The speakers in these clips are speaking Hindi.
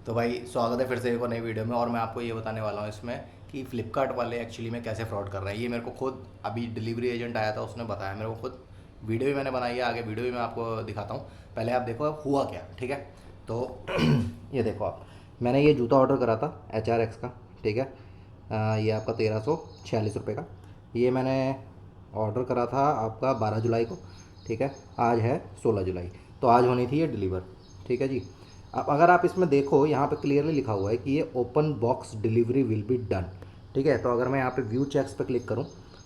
तो भाई स्वागत है फिर से एक और नई वीडियो में। और मैं आपको ये बताने वाला हूँ इसमें कि फ़्लिपकार्ट वाले एक्चुअली में कैसे फ्रॉड कर रहे हैं। ये मेरे को खुद अभी डिलीवरी एजेंट आया था, उसने बताया मेरे को। खुद वीडियो भी मैंने बनाई है, आगे वीडियो भी मैं आपको दिखाता हूँ। पहले आप देखो हुआ क्या, ठीक है। तो ये देखो आप, मैंने ये जूता ऑर्डर करा था HRX का, ठीक है। ये आपका 1346 रुपये का। ये मैंने ऑर्डर करा था आपका 12 जुलाई को, ठीक है। आज है 16 जुलाई, तो आज होनी थी ये डिलीवर, ठीक है जी। अब अगर आप इसमें देखो, यहाँ पे क्लियरली लिखा हुआ है कि ये open box delivery will be done, ठीक है। तो अगर मैं यहाँ पे व्यू चेक्स पे क्लिक करूँ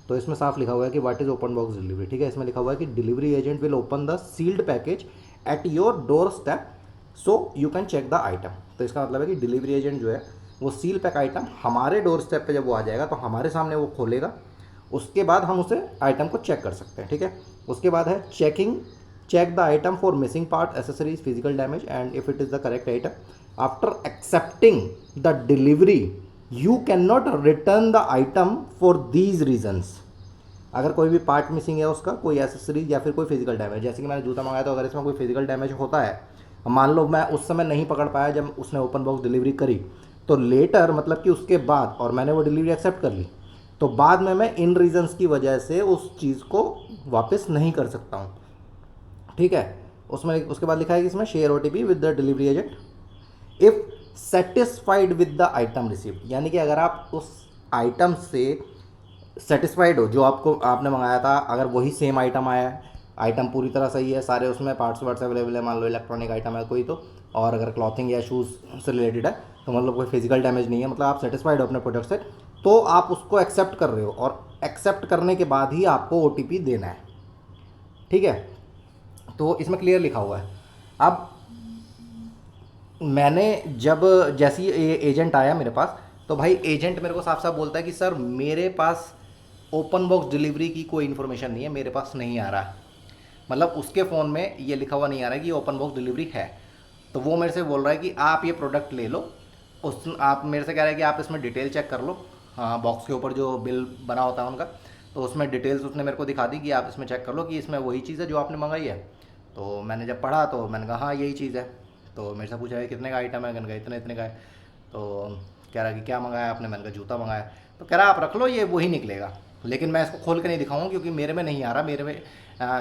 तो इसमें साफ लिखा हुआ है कि what is open box delivery, ठीक है। इसमें लिखा हुआ है कि delivery agent will open the sealed package at your door step so you can check the item. तो इसका मतलब है कि डिलीवरी एजेंट जो है वो सील पैक आइटम हमारे डोर स्टेप पे जब वो आ जाएगा तो हमारे सामने वो खोलेगा, उसके बाद हम उसे आइटम को चेक कर सकते हैं, ठीक है। उसके बाद है checking, check the item for missing part, accessories, physical damage, and if it is the correct item. After accepting the delivery you cannot return the item for these reasons. अगर कोई भी पार्ट मिसिंग है उसका, कोई एसेसरीज या फिर कोई फिजिकल डैमेज, जैसे कि मैंने जूता मंगाया तो अगर इसमें कोई फिजिकल डैमेज होता है, मान लो मैं उस समय नहीं पकड़ पाया जब उसने ओपन बॉक्स डिलीवरी करी, तो लेटर मतलब कि उसके बाद, और मैंने वो डिलीवरी एक्सेप्ट कर ली, तो बाद में मैं इन रीजंस की वजह से उस चीज़ को वापस नहीं कर सकता हूँ, ठीक है। उसमें उसके बाद लिखा है कि इसमें share OTP with the delivery agent if satisfied with the item received, यानी कि अगर आप उस आइटम से सेटिस्फाइड हो जो आपको आपने मंगाया था, अगर वही सेम आइटम आया है, आइटम पूरी तरह सही है, सारे उसमें पार्ट्स वार्ट्स अवेलेबल है, मान लो इलेक्ट्रॉनिक आइटम है कोई, तो और अगर क्लॉथिंग या शूज़ से रिलेटेड है, तो मतलब कोई फिजिकल डैमेज नहीं है, मतलब आप सेटिस्फाइड हो अपने प्रोडक्ट से, तो आप उसको एक्सेप्ट कर रहे हो, और एक्सेप्ट करने के बाद ही आपको OTP देना है, ठीक है। तो इसमें क्लियर लिखा हुआ है। अब मैंने जब जैसे ही एजेंट आया मेरे पास, तो भाई एजेंट मेरे को साफ साफ बोलता है कि सर मेरे पास ओपन बॉक्स डिलीवरी की कोई इन्फॉर्मेशन नहीं है, मेरे पास नहीं आ रहा है। मतलब उसके फ़ोन में ये लिखा हुआ नहीं आ रहा है कि ओपन बॉक्स डिलीवरी है। तो वो मेरे से बोल रहा है कि आप ये प्रोडक्ट ले लो। उस आप मेरे से कह रहे हैं कि आप इसमें डिटेल चेक कर लो, हाँ, बॉक्स के ऊपर जो बिल बना होता है उनका, तो उसमें डिटेल्स उसने मेरे को दिखा दी कि आप इसमें चेक कर लो कि इसमें वही चीज़ है जो आपने मंगाई है। तो मैंने जब पढ़ा तो मैंने कहा हाँ यही चीज़ है। तो मेरे से पूछा है कितने का आइटम है, मैंने कहा इतने इतने का है। तो कह रहा कि क्या मंगाया आपने, मैंने कहा जूता मंगाया। तो कह रहा आप रख लो, ये वही निकलेगा, लेकिन मैं इसको खोल के नहीं दिखाऊंगा क्योंकि मेरे में नहीं आ रहा, मेरे में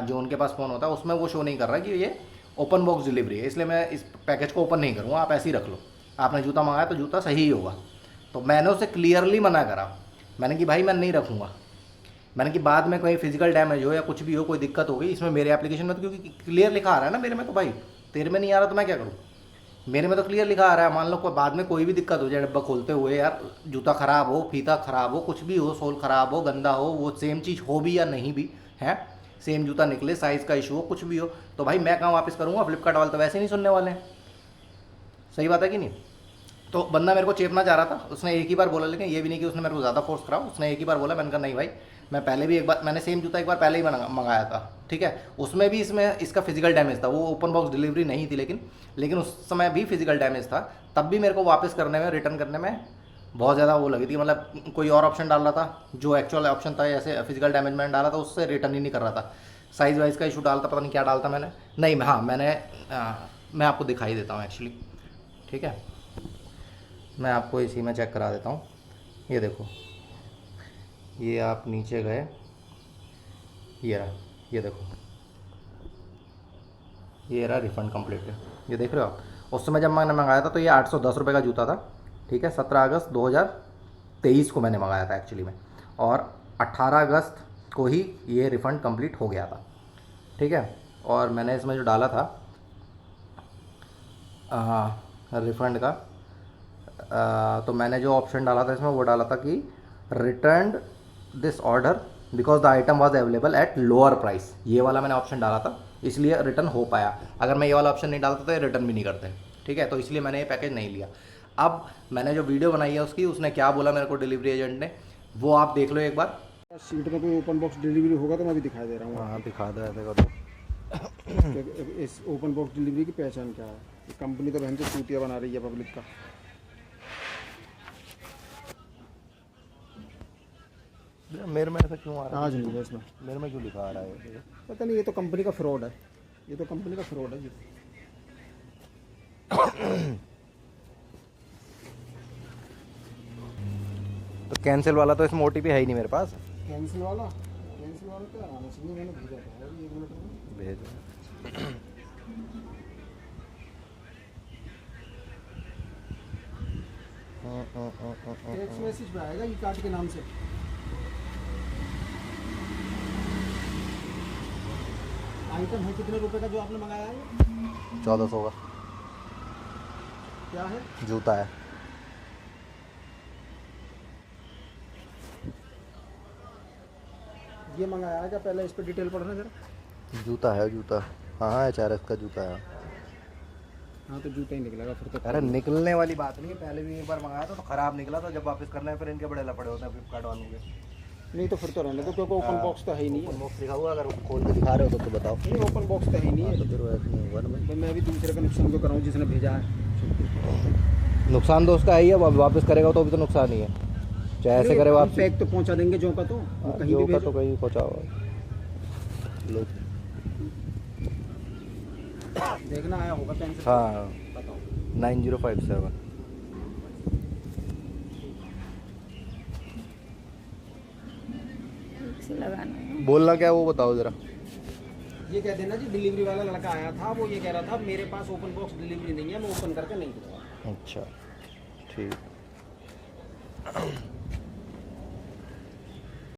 जो उनके पास फ़ोन होता है उसमें वो शो नहीं कर रहा कि ये ओपन बॉक्स डिलीवरी है, इसलिए मैं इस पैकेज को ओपन नहीं करूँगा, आप ऐसे ही रख लो। आपने जूता मंगाया तो जूता सही ही होगा। तो मैंने उसे क्लियरली मना करा, मैंने कि भाई मैं नहीं रखूँगा। मैंने कि बाद में कोई फिजिकल डैमेज हो या कुछ भी हो, कोई दिक्कत हो गई इसमें मेरे एप्लीकेशन में, तो क्योंकि क्लियर लिखा आ रहा है ना मेरे में, तो भाई तेरे में नहीं आ रहा तो मैं क्या करूँ। मेरे में तो क्लियर लिखा आ रहा है, मान लो कोई बाद में कोई भी दिक्कत हो जाए डब्बा खोलते हुए, यार जूता ख़राब हो, फीता ख़राब हो, कुछ भी हो, सोल ख़राब हो, गंदा हो, वो सेम चीज़ हो भी या नहीं भी है, सेम जूता निकले, साइज़ का इशू हो, कुछ भी हो, तो भाई मैं कहाँ वापस करूँगा। फ्लिपकार्ट वाले तो वैसे नहीं सुनने वाले हैं। सही बात है कि नहीं। तो बंदा मेरे को चेपना चाह रहा था, उसने एक ही बार बोला, लेकिन ये भी नहीं कि उसने मेरे को ज़्यादा फोर्स करा, उसने एक ही बार बोला। मैंने कहा नहीं भाई, मैं पहले भी एक बार मैंने सेम जूता एक बार पहले ही मंगाया था, ठीक है। उसमें भी इसमें इसका फिजिकल डैमेज था, वो ओपन बॉक्स डिलीवरी नहीं थी, लेकिन उस समय भी फिजिकल डैमेज था। तब भी मेरे को वापस करने में, रिटर्न करने में बहुत ज़्यादा वो लगी थी, मतलब कोई और ऑप्शन डाल रहा था, जो एक्चुअल ऑप्शन था ऐसे फिजिकल डैमेज मैंने डाला था, उससे रिटर्न ही नहीं कर रहा था। साइज़ वाइज़ का इशू डालता, पता नहीं क्या डालता मैंने, नहीं हाँ मैं आपको दिखाई देता हूँ एक्चुअली, ठीक है। मैं आपको इसी में चेक करा देता हूँ। ये देखो, ये आप नीचे गए, ये रहा, ये देखो, ये रहा रिफ़ंड कंप्लीट है, ये देख रहे हो आप। उस समय जब मैंने मंगाया था तो ये 810 रुपये का जूता था, ठीक है। 17 अगस्त 2023 को मैंने मंगाया था एक्चुअली में, और 18 अगस्त को ही ये रिफ़ंड कंप्लीट हो गया था, ठीक है। और मैंने इसमें जो डाला था रिफ़ंड का, तो मैंने जो ऑप्शन डाला था इसमें, वो डाला था कि return this order because the item was available at lower price. ये वाला मैंने ऑप्शन डाला था, इसलिए रिटर्न हो पाया। अगर मैं ये वाला ऑप्शन नहीं डालता तो ये रिटर्न भी नहीं करते, ठीक है। तो इसलिए मैंने ये पैकेज नहीं लिया। अब मैंने जो वीडियो बनाई है उसकी, उसने क्या बोला मेरे को डिलीवरी एजेंट ने, वो आप देख लो एक बार। सीट में कोई ओपन बॉक्स डिलीवरी होगा तो मैं भी दिखा दे रहा हूँ हाँ आपको। दिखा दो, देखो तो इस ओपन बॉक्स डिलीवरी की पहचान क्या है। ये कंपनी तो बहन से चूतिया बना रही है पब्लिक का। मेरे में ऐसा क्यों आ रहा है, आज नहीं है इसमें, मेरे में क्यों लिखा आ रहा है। पता नहीं, ये तो कंपनी का फ्रॉड है, ये तो कंपनी का फ्रॉड है ये। कैंसिल वाला तो इसमें OTP है ही नहीं मेरे पास। कैंसिल वाला क्या आना चाहिए, मैंने भेजा था अभी 1 मिनट में। भेजो। टेक्स्ट मैसेज पे आएगा ई कार्ड के नाम से। आइटम है कितने रुपए का जो आपने मंगाया है? 1400 का क्या है? जूता है। ये मंगाया है क्या? पहले इस पे डिटेल पढ़ना जरा। जूता है, जूता। हाँ HRS का जूता है। हाँ तो जूता ही निकलेगा फिर तो। अरे निकलने वाली बात नहीं है, पहले भी एक बार मंगाया था तो ख़राब निकला था। जब वापस करना है फिर इनके बड़े लफड़े होते हैं फ्लिपकार्ट वालों के। नहीं तो फिर तो रहने दो, क्योंकि ओपन बॉक्स तो है ही नहीं है। बॉक्स लिखा हुआ, अगर खोल के दिखा रहे हो तो बताओ। नहीं ओपन बॉक्स तो है ही नहीं है। तो फिर वैसे नहीं होगा ना भाई। तो मैं अभी दूसरे का नुकसान क्यों कराऊँ जिसने भेजा है? नुकसान तो उसका है ही है, अब वापस करेगा तो भी तो नुकसान ही है, चाहे ऐसे करे वापस। पैक तो पहुंचा देंगे जो का तो कहीं भी जो का भेजो। तो कहीं पहुँचा हुआ। लो देखना आया होगा कैंसिल। हाँ बताओ 9057। लगाना बोलना क्या है वो बताओ ज़रा। ये कह देना जी डिलीवरी वाला लड़का आया था, वो ये कह रहा था मेरे पास ओपन बॉक्स डिलीवरी नहीं है, मैं ओपन करके नहीं दूंगा। अच्छा ठीक।